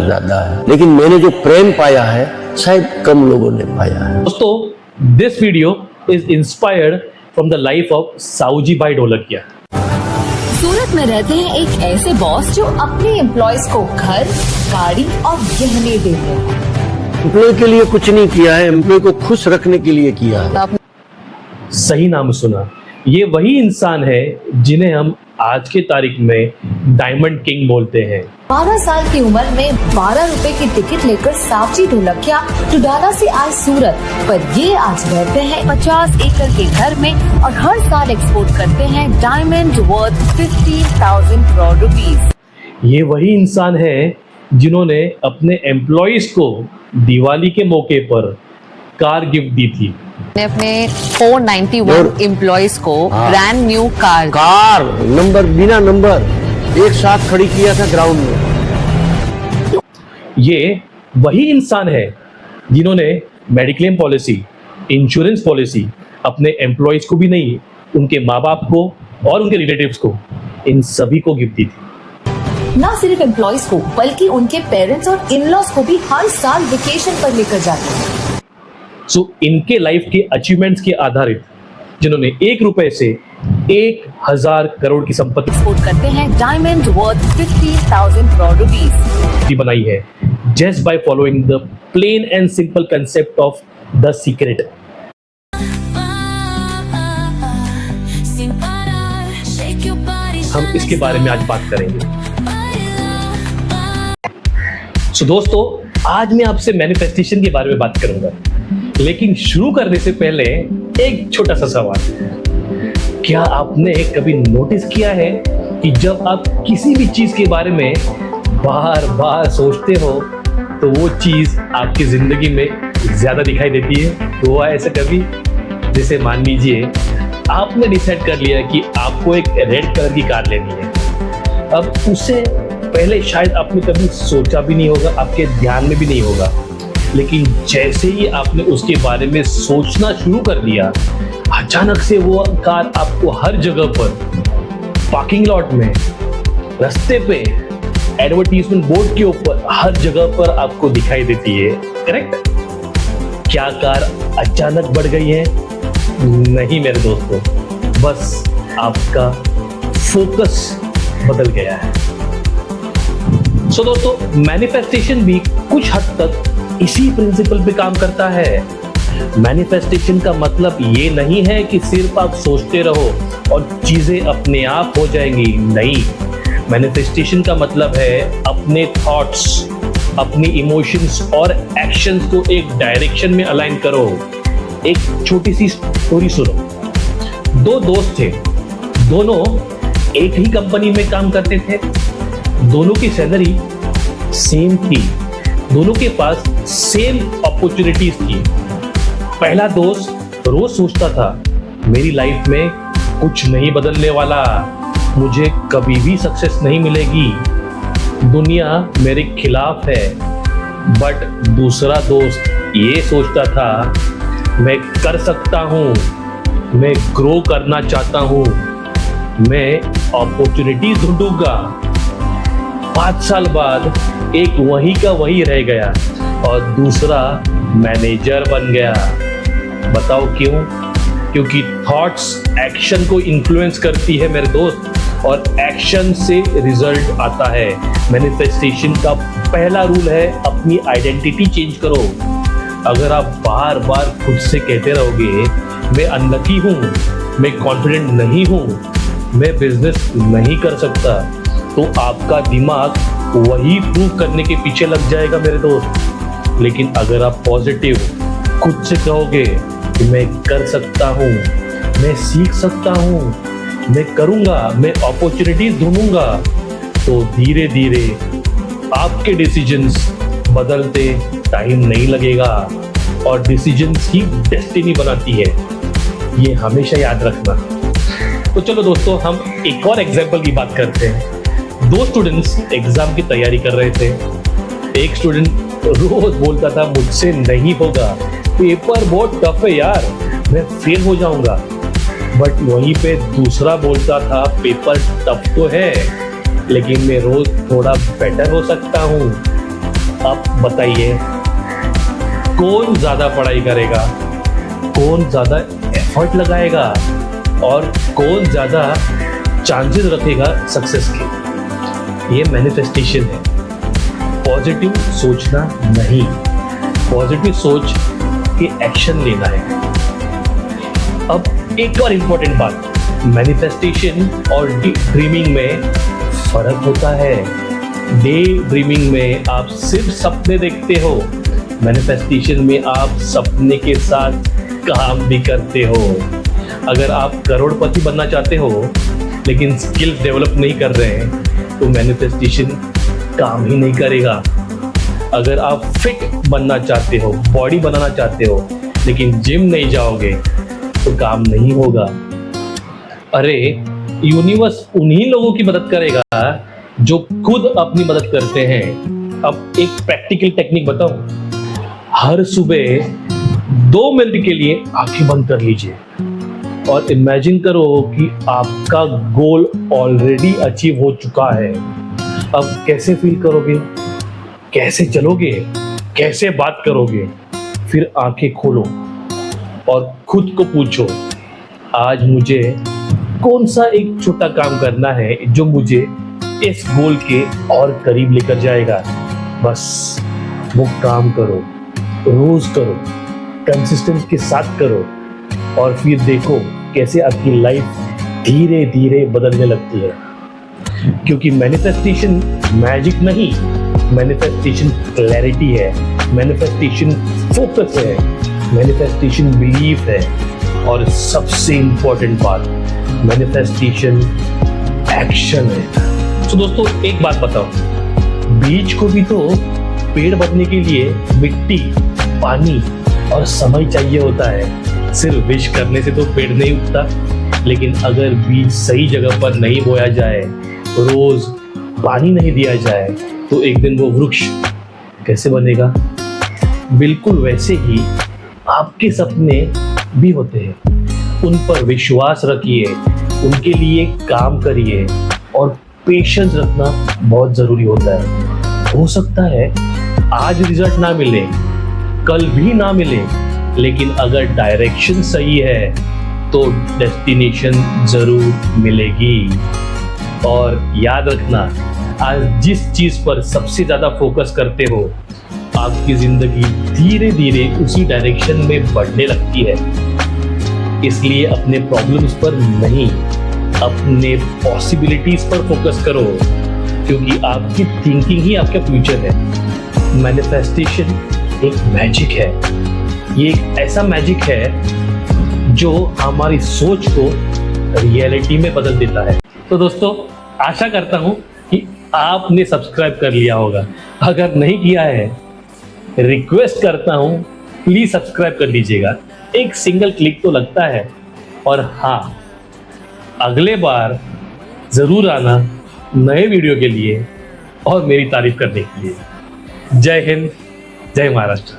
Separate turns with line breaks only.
ज्यादा है, लेकिन मैंने जो प्रेम पाया है शायद कम लोगों ने पाया है।
दोस्तों, this video is inspired from the life of Sahuji भाई ढोलकिया।
सूरत में रहते हैं एक ऐसे बॉस जो अपने एम्प्लॉयज को घर, गाड़ी और गहने देते हैं।
एम्प्लॉय के लिए कुछ नहीं किया है, एम्प्लॉय को खुश रखने के लिए किया है।
सही नाम सुना, ये वही इंसान है जिन्हें हम आज के तारीख में डायमंड किंग बोलते हैं।
12 साल की उम्र में 12 रुपए की टिकट लेकर साहूजी ढोलकिया टुडाला से आए सूरत, पर ये आज रहते हैं 50 एकड़ के घर में और हर साल एक्सपोर्ट करते हैं डायमंड वर्थ 50,000 करोड़ रुपीस।
ये वही इंसान है जिन्होंने अपने एम्प्लॉयज को दिवाली के मौके पर कार गिफ्ट दी थी।
ने अपने 491 एम्प्लॉयज को ब्रांड न्यू कार
नंबर बिना नंबर एक साथ खड़ी किया था ग्राउंड में।
ये वही इंसान है जिन्होंने मेडिक्लेम पॉलिसी, इंश्योरेंस पॉलिसी अपने एम्प्लॉयज को भी नहीं, उनके माँ बाप को और उनके रिलेटिव्स को, इन सभी को गिफ्ट दी थी।
न सिर्फ एम्प्लॉयज को बल्कि उनके पेरेंट्स और इन-लॉज को भी हर साल वेकेशन पर लेकर जाते हैं।
सो इनके लाइफ के अचीवमेंट्स के आधारित जिन्होंने 1 रुपए से 1000 करोड़ की संपत्ति
एक्सपोर्ट करते हैं डायमंड वर्थ 50,000 करोड़ रुपीस
बनाई है, just by following the plain and simple concept of the secret. हम इसके बारे में आज बात करेंगे। सो दोस्तों, आज मैं आपसे मैनिफेस्टेशन के बारे में बात करूंगा, लेकिन शुरू करने से पहले एक छोटा सा सवाल। क्या आपने कभी नोटिस किया है कि जब आप किसी भी चीज के बारे में बार बार सोचते हो तो वो चीज आपकी जिंदगी में ज्यादा दिखाई देती है? हुआ ऐसा कभी? जैसे मान लीजिए आपने डिसाइड कर लिया कि आपको एक रेड कलर की कार लेनी है। अब उससे पहले शायद आपने कभी सोचा भी नहीं होगा, आपके ध्यान में भी नहीं होगा, लेकिन जैसे ही आपने उसके बारे में सोचना शुरू कर दिया, अचानक से वो कार आपको हर जगह पर, पार्किंग लॉट में, रास्ते पे, एडवर्टाइजमेंट बोर्ड के ऊपर, हर जगह पर आपको दिखाई देती है। करेक्ट? क्या कार अचानक बढ़ गई है? नहीं मेरे दोस्तों, बस आपका फोकस बदल गया है। सो दोस्तों, मैनिफेस्टेशन भी कुछ हद तक इसी प्रिंसिपल पे काम करता है। मैनिफेस्टेशन का मतलब ये नहीं है कि सिर्फ आप सोचते रहो और चीजें अपने आप हो जाएंगी। नहीं, मैनिफेस्टेशन का मतलब है अपने थॉट्स, अपनी इमोशंस और एक्शंस को एक डायरेक्शन में अलाइन करो। एक छोटी सी स्टोरी सुनो। 2 दोस्त थे, दोनों एक ही कंपनी में काम करते थे, दोनों की सैलरी सेम थी, दोनों के पास सेम अपॉर्चुनिटीज थी। पहला दोस्त रोज सोचता था, मेरी लाइफ में कुछ नहीं बदलने वाला, मुझे कभी भी सक्सेस नहीं मिलेगी, दुनिया मेरे खिलाफ है। बट दूसरा दोस्त ये सोचता था, मैं कर सकता हूँ, मैं ग्रो करना चाहता हूँ, मैं अपॉर्चुनिटी ढूंढूंगा। 5 साल बाद एक वही का वही रह गया और दूसरा मैनेजर बन गया। बताओ क्यों? क्योंकि थॉट्स एक्शन को इन्फ्लुएंस करती है मेरे दोस्त, और एक्शन से रिजल्ट आता है। मैनिफेस्टेशन का पहला रूल है अपनी आइडेंटिटी चेंज करो। अगर आप बार बार खुद से कहते रहोगे, मैं अनलकी हूँ, मैं कॉन्फिडेंट नहीं हूँ, मैं बिजनेस नहीं कर सकता, तो आपका दिमाग वही प्रूव करने के पीछे लग जाएगा मेरे दोस्त। लेकिन अगर आप पॉजिटिव खुद से कहोगे कि मैं कर सकता हूँ, मैं सीख सकता हूँ, मैं करूँगा, मैं अपॉर्चुनिटीज ढूंढूंगा, तो धीरे धीरे आपके डिसीजंस बदलते टाइम नहीं लगेगा, और डिसीजंस ही डेस्टिनी बनाती है। ये हमेशा याद रखना। तो चलो दोस्तों, हम एक और एग्जाम्पल की बात करते हैं। 2 स्टूडेंट्स एग्जाम की तैयारी कर रहे थे। एक स्टूडेंट रोज बोलता था, मुझसे नहीं होगा, पेपर बहुत टफ है यार, मैं फेल हो जाऊंगा। बट वहीं पे दूसरा बोलता था, पेपर टफ तो है, लेकिन मैं रोज थोड़ा बेटर हो सकता हूँ, अब बताइए, कौन ज्यादा पढ़ाई करेगा, कौन ज्यादा एफर्ट लगाएगा और कौन ज्यादा चांसेस रखेगा सक्सेस के? ये मैनिफेस्टेशन है। पॉजिटिव सोचना नहीं, पॉजिटिव सोच के एक्शन लेना है। अब एक और इंपॉर्टेंट बात, मैनिफेस्टेशन और ड्रीमिंग में फर्क होता है। डे ड्रीमिंग में आप सिर्फ सपने देखते हो, मैनिफेस्टेशन में आप सपने के साथ काम भी करते हो। अगर आप करोड़पति बनना चाहते हो लेकिन स्किल्स डेवलप नहीं कर रहे हैं तो मैनिफेस्टेशन काम ही नहीं करेगा। अगर आप फिट बनना चाहते हो, बॉडी बनाना चाहते हो लेकिन जिम नहीं जाओगे तो काम नहीं होगा। अरे यूनिवर्स उन्हीं लोगों की मदद करेगा जो खुद अपनी मदद करते हैं। अब एक प्रैक्टिकल टेक्निक बताऊं। हर सुबह 2 मिनट के लिए आंखें बंद कर लीजिए और इमेजिन करो कि आपका गोल ऑलरेडी अचीव हो चुका है। अब कैसे फील करोगे, कैसे चलोगे, कैसे बात करोगे? फिर आंखें खोलो और खुद को पूछो, आज मुझे कौन सा एक छोटा काम करना है जो मुझे इस गोल के और करीब लेकर जाएगा। बस वो काम करो, रोज करो, कंसिस्टेंस के साथ करो और फिर देखो कैसे आपकी लाइफ धीरे धीरे बदलने लगती है। क्योंकि मैनिफेस्टेशन मैजिक नहीं, मैनिफेस्टेशन क्लैरिटी है, मैनिफेस्टेशन फोकस है, मैनिफेस्टेशन बिलीफ है और सबसे इंपॉर्टेंट बात, मैनिफेस्टेशन एक्शन है। तो दोस्तों एक बात बताओ, बीज को भी तो पेड़ बनने के लिए मिट्टी, पानी और समय चाहिए होता है। सिर्फ विश करने से तो पेड़ नहीं उगता। लेकिन अगर बीज सही जगह पर नहीं बोया जाए, रोज पानी नहीं दिया जाए तो एक दिन वो वृक्ष कैसे बनेगा? बिल्कुल वैसे ही आपके सपने भी होते हैं। उन पर विश्वास रखिए, उनके लिए काम करिए और पेशेंस रखना बहुत जरूरी होता है। हो सकता है आज रिजल्ट ना मिले, कल भी ना मिले, लेकिन अगर डायरेक्शन सही है तो डेस्टिनेशन जरूर मिलेगी। और याद रखना, आज जिस चीज पर सबसे ज्यादा फोकस करते हो आपकी जिंदगी धीरे धीरे उसी डायरेक्शन में बढ़ने लगती है। इसलिए अपने प्रॉब्लम्स पर नहीं, अपने पॉसिबिलिटीज पर फोकस करो, क्योंकि आपकी थिंकिंग ही आपका फ्यूचर है। मैनिफेस्टेशन एक मैजिक है, ये एक ऐसा मैजिक है जो हमारी सोच को रियलिटी में बदल देता है। तो दोस्तों आशा करता हूं कि आपने सब्सक्राइब कर लिया होगा। अगर नहीं किया है, रिक्वेस्ट करता हूं प्लीज सब्सक्राइब कर लीजिएगा। एक सिंगल क्लिक तो लगता है। और हाँ, अगले बार जरूर आना नए वीडियो के लिए और मेरी तारीफ करने के लिए। जय हिंद, जय महाराष्ट्र।